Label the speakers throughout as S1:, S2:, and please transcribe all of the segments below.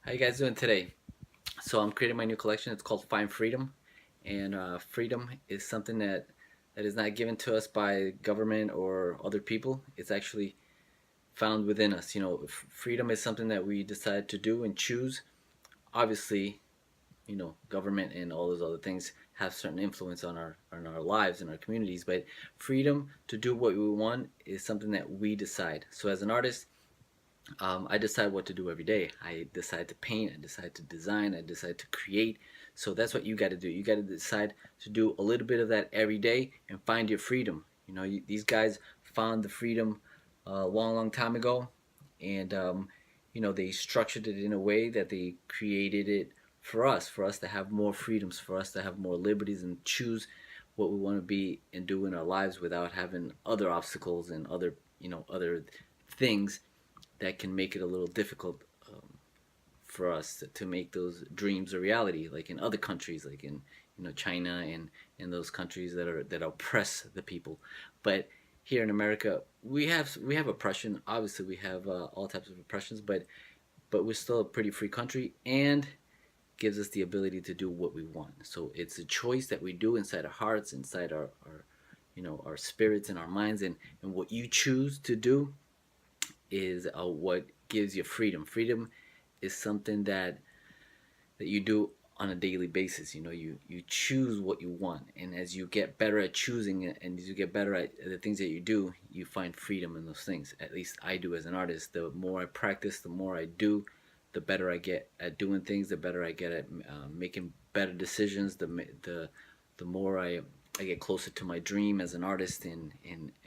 S1: How you guys doing today? So I'm creating my new collection. It's called Find Freedom, and freedom is something that is not given to us by government or other people. It's actually found within us. Freedom is something that we decide to do and choose. Obviously, government and all those other things have certain influence on our lives and our communities, but freedom to do what we want is something that we decide. So as an artist, I decide what to do every day. I decide to paint, I decide to design, I decide to create. So that's what you got to do. You got to decide to do a little bit of that every day and find your freedom. These guys found the freedom a long, long time ago, and they structured it in a way that they created it for us to have more freedoms, for us to have more liberties and choose what we want to be and do in our lives without having other obstacles and other things that can make it a little difficult for us to make those dreams a reality, like in other countries, like in China and in those countries that oppress the people. But here in America, we have oppression. Obviously, we have all types of oppressions, but we're still a pretty free country, and gives us the ability to do what we want. So it's a choice that we do inside our hearts, inside our spirits and our minds, and what you choose to do is what gives you freedom. Freedom is something that you do on a daily basis. You choose what you want, and as you get better at choosing it, and as you get better at the things that you do, you find freedom in those things. At least I do as an artist. The more I practice, the more I do, the better I get at doing things. The better I get at making better decisions. The more I get closer to my dream as an artist and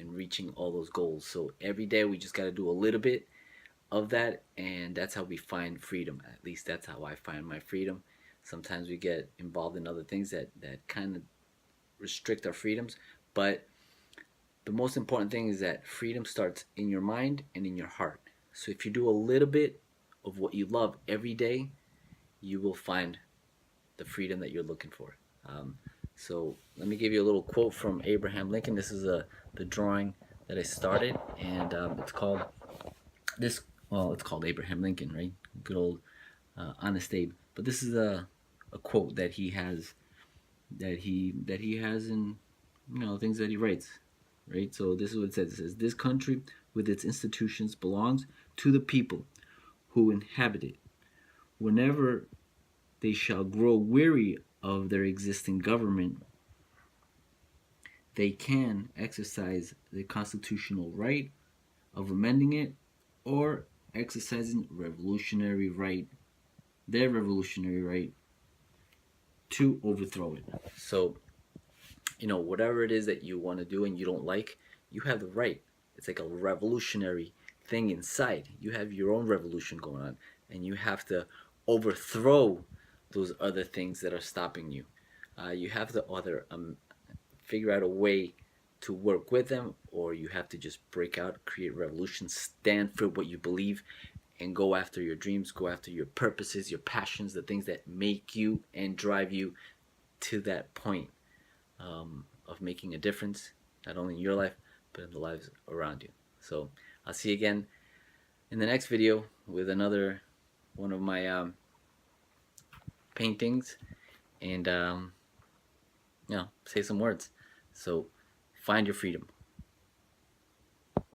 S1: reaching all those goals. So every day we just got to do a little bit of that, and that's how we find freedom. At least that's how I find my freedom. Sometimes we get involved in other things that kind of restrict our freedoms, but the most important thing is that freedom starts in your mind and in your heart. So if you do a little bit of what you love every day, you will find the freedom that you're looking for. So let me give you a little quote from Abraham Lincoln. This is the drawing that I started, and it's called this. Well, it's called Abraham Lincoln, right? Good old Honest Abe. But this is a quote that he has that he has in things that he writes, right? So this is what it says. It says, "This country with its institutions belongs to the people who inhabit it. Whenever they shall grow weary of their existing government, they can exercise the constitutional right of amending it or exercising their revolutionary right to overthrow it." So, whatever it is that you want to do and you don't like, you have the right. It's like a revolutionary thing inside. You have your own revolution going on, and you have to overthrow those other things that are stopping you. You have to either figure out a way to work with them, or you have to just break out, create revolution, stand for what you believe, and go after your dreams, go after your purposes, your passions, the things that make you and drive you to that point of making a difference, not only in your life, but in the lives around you. So I'll see you again in the next video with another one of my paintings, and say some words. So find your freedom.